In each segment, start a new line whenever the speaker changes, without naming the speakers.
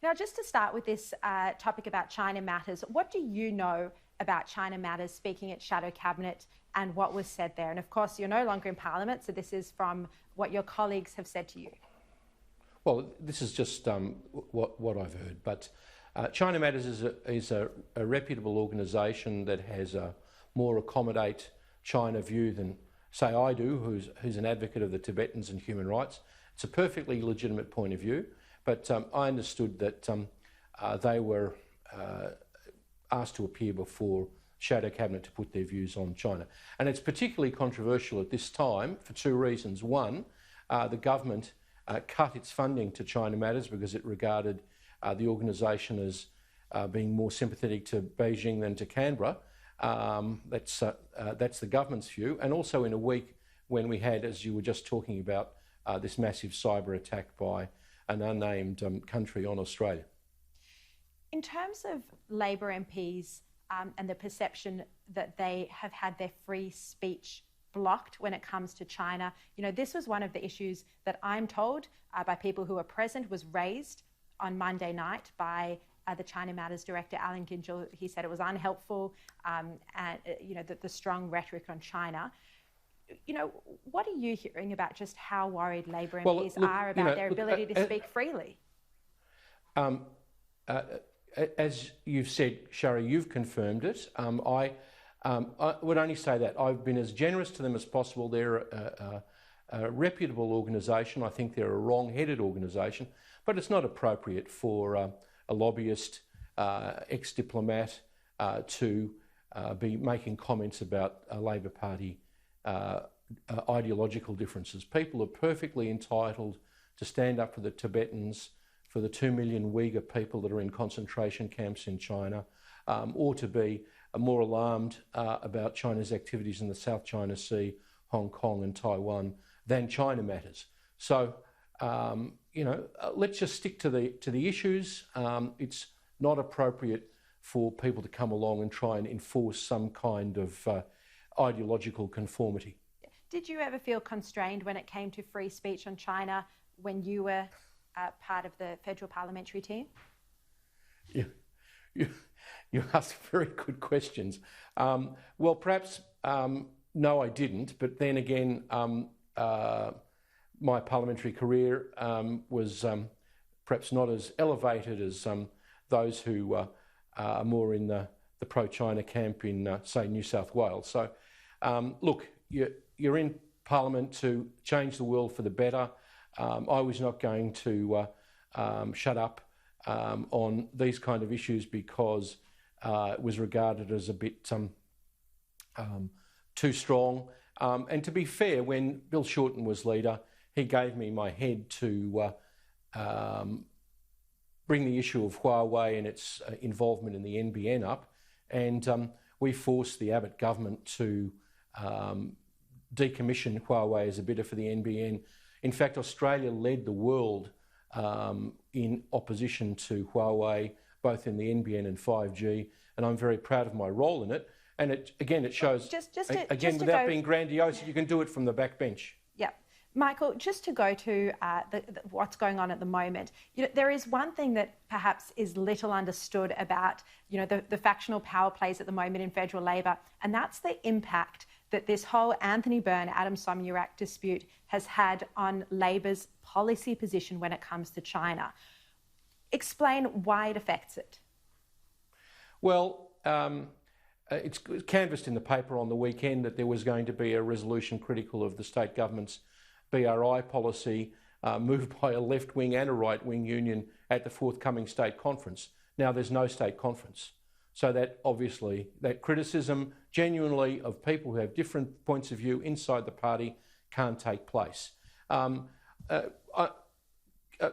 Now, just to start with this topic about China Matters, what do you know about China Matters speaking at Shadow Cabinet and what was said there? And of course, you're no longer in Parliament, so this is from what your colleagues have said to you.
Well, this is just what I've heard, but China Matters is a reputable organisation that has a more accommodate China view than, say, I do, who's an advocate of the Tibetans and human rights. It's a perfectly legitimate point of view, but I understood that they were asked to appear before Shadow Cabinet to put their views on China. And it's particularly controversial at this time for two reasons. One, the government cut its funding to China Matters because it regarded the organisation as being more sympathetic to Beijing than to Canberra. That's the government's view. And also in a week when we had, as you were just talking about, this massive cyber attack by an unnamed country on Australia.
In terms of Labor MPs and the perception that they have had their free speech blocked when it comes to China, you know, this was one of the issues that I'm told by people who were present was raised on Monday night by the China Matters director, Allan Gyngell. He said it was unhelpful and, you know, the strong rhetoric on China. You know, what are you hearing about just how worried Labor MPs are about their ability to speak freely?
As you've said, Sharri, you've confirmed it. I would only say that I've been as generous to them as possible. They're a reputable organisation. I think they're a wrong-headed organisation, but it's not appropriate for a lobbyist, ex-diplomat, to be making comments about a Labor Party ideological differences. People are perfectly entitled to stand up for the Tibetans, for the 2 million Uyghur people that are in concentration camps in China, or to be more alarmed about China's activities in the South China Sea, Hong Kong and Taiwan than China Matters. So, you know, let's just stick to the issues. It's not appropriate for people to come along and try and enforce some kind of ideological conformity.
Did you ever feel constrained when it came to free speech on China when you were part of the federal parliamentary team?
You ask very good questions. Well, perhaps no, I didn't. But then again, my parliamentary career was perhaps not as elevated as those who are more in the pro-China camp in, say, New South Wales. So, look, you're in Parliament to change the world for the better. I was not going to shut up on these kind of issues because it was regarded as a bit too strong. And to be fair, when Bill Shorten was leader, he gave me my head to bring the issue of Huawei and its involvement in the NBN up. And we forced the Abbott government to decommission Huawei as a bidder for the NBN. In fact, Australia led the world in opposition to Huawei, both in the NBN and 5G, and I'm very proud of my role in it. And it shows, without being grandiose, you can do it from the back bench.
Yeah. Michael, just to go to what's going on at the moment, you know, there is one thing that perhaps is little understood about, you know, the factional power plays at the moment in federal Labor, and that's the impact that this whole Anthony Byrne, Adam Somyurek dispute has had on Labor's policy position when it comes to China. Explain why it affects it.
Well, it's canvassed in the paper on the weekend that there was going to be a resolution critical of the state government's BRI policy moved by a left-wing and a right-wing union at the forthcoming state conference. Now, there's no state conference. So that obviously, that criticism genuinely of people who have different points of view inside the party can't take place.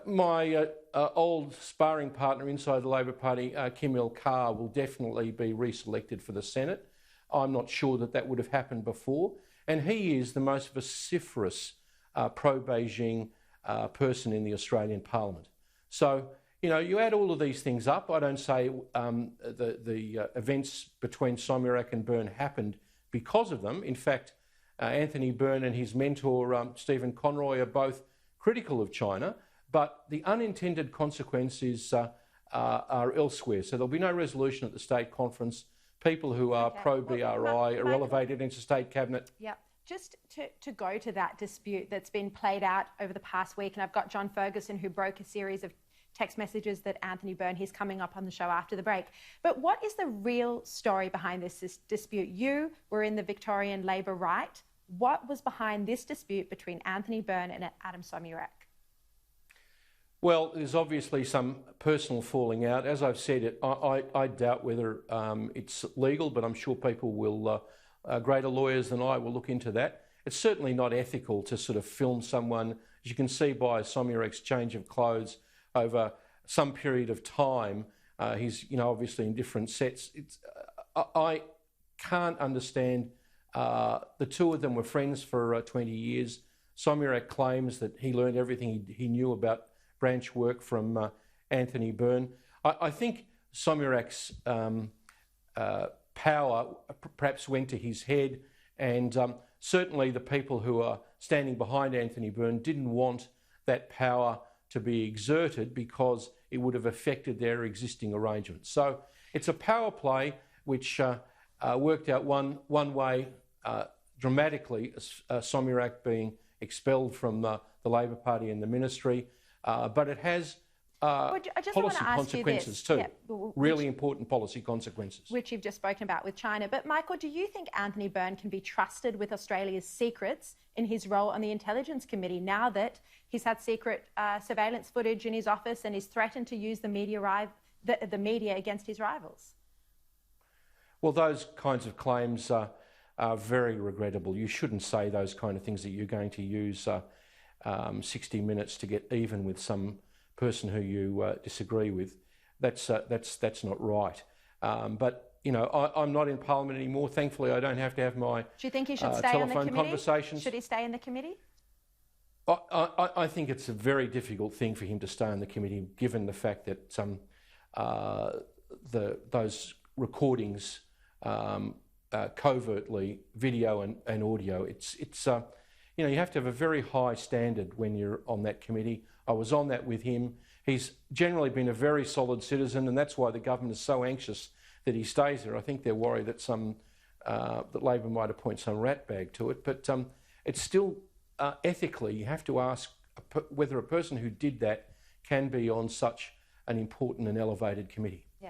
My old sparring partner inside the Labor Party, Kim Il-Kar, will definitely be reselected for the Senate. I'm not sure that would have happened before. And he is the most vociferous pro-Beijing person in the Australian Parliament. So, you know, you add all of these things up. I don't say the events between Somyurek and Byrne happened because of them. In fact, Anthony Byrne and his mentor, Stephen Conroy, are both critical of China. but the unintended consequences are elsewhere. So there'll be no resolution at the state conference. People who are pro-BRI are elevated into state cabinet.
Yep. Just to go to that dispute that's been played out over the past week, and I've got John Ferguson, who broke a series of text messages that Anthony Byrne, he's coming up on the show after the break. But what is the real story behind this dispute? You were in the Victorian Labor right. What was behind this dispute between Anthony Byrne and Adam Somyurek?
Well, there's obviously some personal falling out. As I've said, I doubt whether it's legal, but I'm sure people will, greater lawyers than I will look into that. It's certainly not ethical to sort of film someone, as you can see by Somyurek's change of clothes over some period of time. He's, obviously in different sets. I can't understand. The two of them were friends for 20 years. Somyurek claims that he learned everything he knew about branch work from Anthony Byrne. I think Somyurek's power perhaps went to his head, and certainly the people who are standing behind Anthony Byrne didn't want that power to be exerted because it would have affected their existing arrangements. So it's a power play which worked out one way dramatically, Somyurek being expelled from the Labor Party and the ministry, but it has policy consequences too, really important policy consequences.
Which you've just spoken about with China. But Michael, do you think Anthony Byrne can be trusted with Australia's secrets in his role on the Intelligence Committee now that he's had secret surveillance footage in his office and is threatened to use the media against his rivals?
Well, those kinds of claims are very regrettable. You shouldn't say those kind of things, that you're going to use 60 minutes to get even with some person who you disagree with. That's not right. But I'm not in Parliament anymore. Thankfully, I don't have to have my
Do you think he should stay on the committee?
Conversations.
Should he stay in the committee?
I think it's a very difficult thing for him to stay on the committee, given the fact that those recordings covertly, video and audio. It's you have to have a very high standard when you're on that committee. I was on that with him. He's generally been a very solid citizen, and that's why the government is so anxious that he stays there. I think they're worried that that Labor might appoint some ratbag to it, but it's still ethically, you have to ask whether a person who did that can be on such an important and elevated committee.